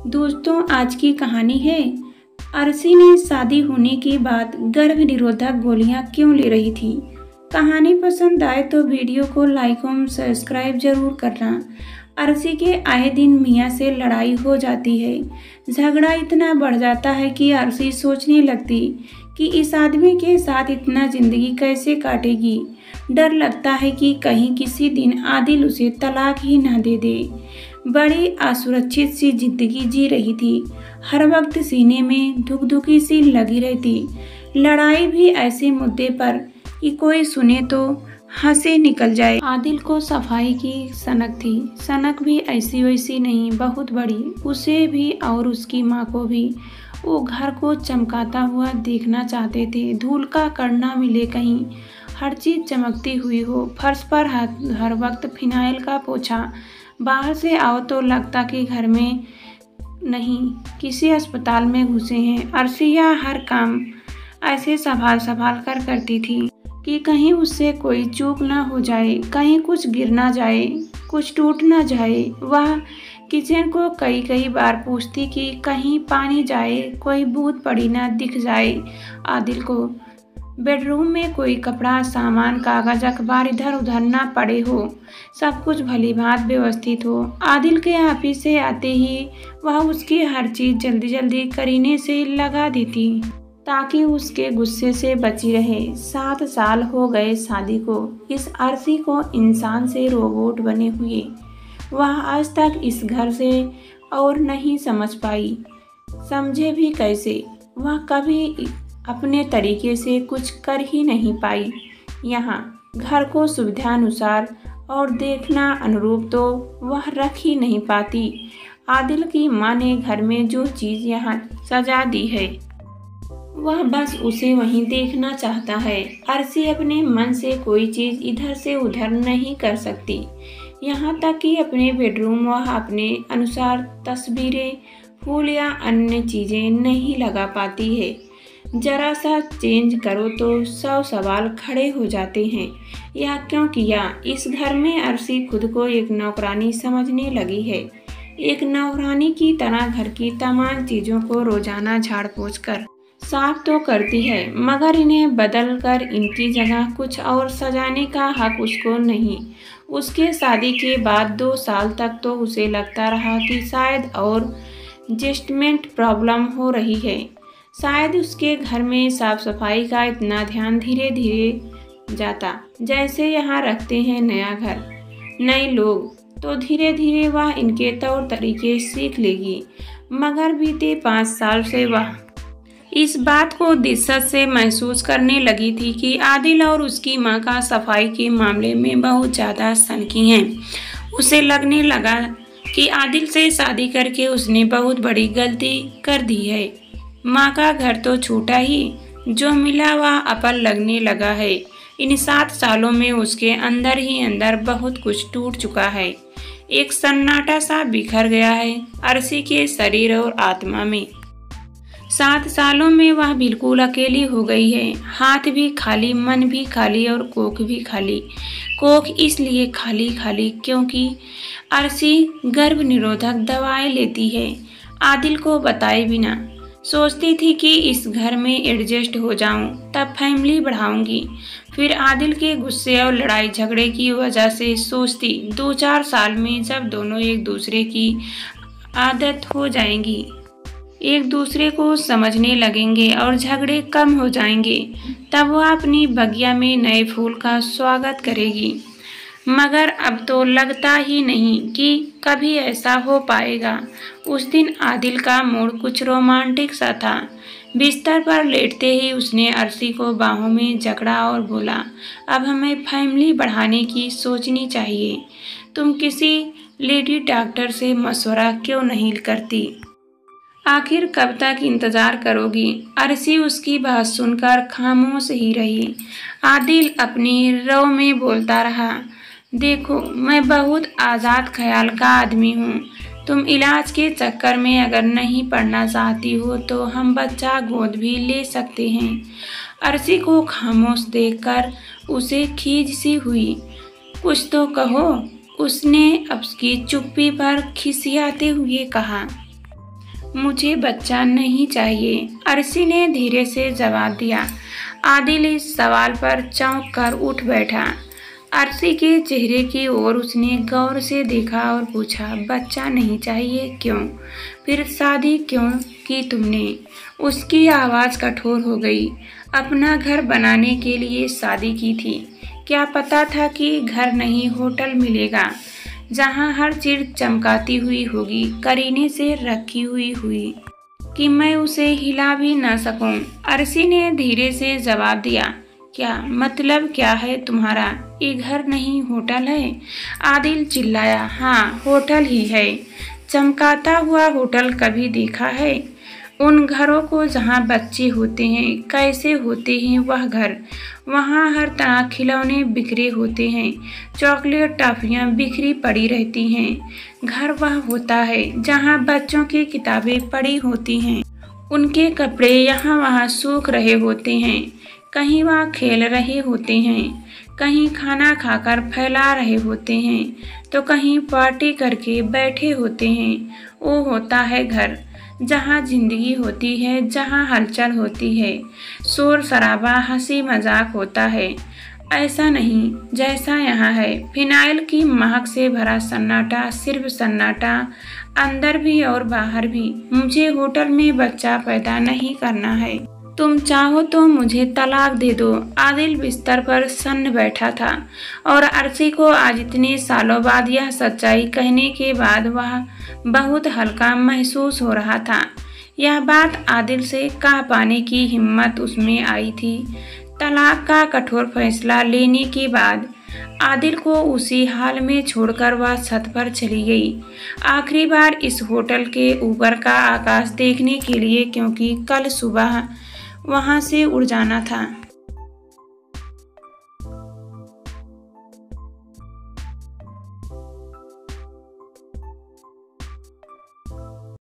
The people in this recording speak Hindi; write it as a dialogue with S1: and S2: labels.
S1: दोस्तों, आज की कहानी है अरसी ने शादी होने के बाद गर्भ निरोधक गोलियां क्यों ले रही थी। कहानी पसंद आए तो वीडियो को लाइक और सब्सक्राइब जरूर करना। अरसी के आए दिन मियाँ से लड़ाई हो जाती है। झगड़ा इतना बढ़ जाता है कि अरसी सोचने लगती कि इस आदमी के साथ इतना जिंदगी कैसे काटेगी। डर लगता है कि कहीं किसी दिन आदिल उसे तलाक ही ना दे दे। बड़ी असुरक्षित सी जिंदगी जी रही थी। हर वक्त सीने में धुकधुकी सी लगी रहती। लड़ाई भी ऐसे मुद्दे पर कि कोई सुने तो हंसी निकल जाए। आदिल को सफाई की सनक थी। सनक भी ऐसी वैसी नहीं, बहुत बड़ी। उसे भी और उसकी माँ को भी। वो घर को चमकाता हुआ देखना चाहते थे। धूल का कण ना मिले कहीं, हर चीज चमकती हुई हो। फर्श पर हर वक्त फिनाइल का पोछा। बाहर से आओ तो लगता कि घर में नहीं, किसी अस्पताल में घुसे हैं। अर्शिया हर काम ऐसे संभाल संभाल कर करती थी कि कहीं उससे कोई चूक ना हो जाए, कहीं कुछ गिर ना जाए, कुछ टूट ना जाए। वह किचन को कई कई बार पूछती कि कहीं पानी जाए, कोई बूंद पड़ी ना दिख जाए आदिल को। बेडरूम में कोई कपड़ा, सामान, कागज, अखबार इधर उधर ना पड़े हो, सब कुछ भली भांत व्यवस्थित हो। आदिल के ऑफिस से आते ही वह उसकी हर चीज जल्दी जल्दी करीने से लगा देती ताकि उसके गुस्से से बची रहे। 7 साल हो गए शादी को, इस अरसी को इंसान से रोबोट बने हुए। वह आज तक इस घर से और नहीं समझ पाई, समझे भी कैसे। वह कभी अपने तरीके से कुछ कर ही नहीं पाई। यहाँ घर को सुविधानुसार और देखना अनुरूप तो वह रख ही नहीं पाती। आदिल की माँ ने घर में जो चीज़ यहाँ सजा दी है, वह बस उसे वहीं देखना चाहता है। अरसी अपने मन से कोई चीज़ इधर से उधर नहीं कर सकती। यहाँ तक कि अपने बेडरूम वह अपने अनुसार तस्वीरें, फूल या अन्य चीज़ें नहीं लगा पाती है। जरा सा चेंज करो तो 100 सवाल खड़े हो जाते हैं। यह क्यों किया? इस घर में अरसी खुद को एक नौकरानी समझने लगी है। एक नौकरानी की तरह घर की तमाम चीज़ों को रोजाना झाड़ पोंछ कर साफ तो करती है, मगर इन्हें बदल कर इनकी जगह कुछ और सजाने का हक उसको नहीं। उसके शादी के बाद 2 साल तक तो उसे लगता रहा कि शायद और एडजस्टमेंट प्रॉब्लम हो रही है। शायद उसके घर में साफ सफाई का इतना ध्यान धीरे धीरे जाता, जैसे यहाँ रखते हैं नया घर, नए लोग, तो धीरे धीरे वह इनके तौर तरीके सीख लेगी। मगर बीते 5 साल से वह इस बात को दिक्कत से महसूस करने लगी थी कि आदिल और उसकी माँ का सफाई के मामले में बहुत ज़्यादा सनकी हैं। उसे लगने लगा कि आदिल से शादी करके उसने बहुत बड़ी गलती कर दी है। माँ का घर तो छूटा ही, जो मिला वह अपल लगने लगा है। इन 7 सालों में उसके अंदर ही अंदर बहुत कुछ टूट चुका है। एक सन्नाटा सा बिखर गया है अरसी के शरीर और आत्मा में। 7 सालों में वह बिल्कुल अकेली हो गई है। हाथ भी खाली, मन भी खाली और कोख भी खाली। कोख इसलिए खाली खाली क्योंकि अरसी गर्भ निरोधक दवाएं लेती है, आदिल को बताए बिना। सोचती थी कि इस घर में एडजस्ट हो जाऊं, तब फैमिली बढ़ाऊंगी। फिर आदिल के गुस्से और लड़ाई झगड़े की वजह से सोचती 2-4 साल में जब दोनों एक दूसरे की आदत हो जाएंगी, एक दूसरे को समझने लगेंगे और झगड़े कम हो जाएंगे, तब वह अपनी बगिया में नए फूल का स्वागत करेगी। मगर अब तो लगता ही नहीं कि कभी ऐसा हो पाएगा। उस दिन आदिल का मूड कुछ रोमांटिक सा था। बिस्तर पर लेटते ही उसने अरसी को बाहों में जकड़ा और बोला, अब हमें फैमिली बढ़ाने की सोचनी चाहिए। तुम किसी लेडी डॉक्टर से मशवरा क्यों नहीं करती? आखिर कब तक इंतजार करोगी? अरसी उसकी बात सुनकर खामोश ही रही। आदिल अपनी रो में बोलता रहा, देखो, मैं बहुत आज़ाद ख्याल का आदमी हूँ। तुम इलाज के चक्कर में अगर नहीं पड़ना चाहती हो तो हम बच्चा गोद भी ले सकते हैं। अरसी को खामोश देखकर उसे खीज सी हुई। कुछ तो कहो, उसने उसकी चुप्पी पर खिसियाते हुए कहा। मुझे बच्चा नहीं चाहिए, अर्शी ने धीरे से जवाब दिया। आदिल इस सवाल पर चौंक कर उठ बैठा। अर्शी के चेहरे की ओर उसने गौर से देखा और पूछा, बच्चा नहीं चाहिए क्यों? फिर शादी क्यों की तुमने? उसकी आवाज़ कठोर हो गई। अपना घर बनाने के लिए शादी की थी। क्या पता था कि घर नहीं होटल मिलेगा, जहां हर चीज़ चमकाती हुई होगी, करीने से रखी हुई कि मैं उसे हिला भी न सकूं। अर्शी ने धीरे से जवाब दिया। क्या मतलब क्या है तुम्हारा? ये घर नहीं होटल है? आदिल चिल्लाया। हाँ, होटल ही है। चमकाता हुआ होटल कभी देखा है? उन घरों को जहाँ बच्चे होते हैं, कैसे होते हैं वह घर? वहाँ हर तरह खिलौने बिखरे होते हैं, चॉकलेट टॉफियाँ बिखरी पड़ी रहती हैं। घर वह होता है जहाँ बच्चों की किताबें पड़ी होती हैं, उनके कपड़े यहाँ वहाँ सूख रहे होते हैं, कहीं वह खेल रहे होते हैं, कहीं खाना खाकर फैला रहे होते हैं, तो कहीं पार्टी करके बैठे होते हैं। वो होता है घर, जहाँ जिंदगी होती है, जहाँ हलचल होती है, शोर शराबा, हंसी मजाक होता है। ऐसा नहीं जैसा यहाँ है। फिनाइल की महक से भरा सन्नाटा, सिर्फ सन्नाटा, अंदर भी और बाहर भी। मुझे होटल में बच्चा पैदा नहीं करना है। तुम चाहो तो मुझे तलाक दे दो। आदिल बिस्तर पर सन्न बैठा था और अर्शी को आज इतने सालों बाद यह सच्चाई कहने के बाद वह बहुत हल्का महसूस हो रहा था। यह बात आदिल से कह पाने की हिम्मत उसमें आई थी। तलाक का कठोर फैसला लेने के बाद आदिल को उसी हाल में छोड़कर वह छत पर चली गई, आखिरी बार इस होटल के ऊपर का आकाश देखने के लिए, क्योंकि कल सुबह वहां से उड़ जाना था।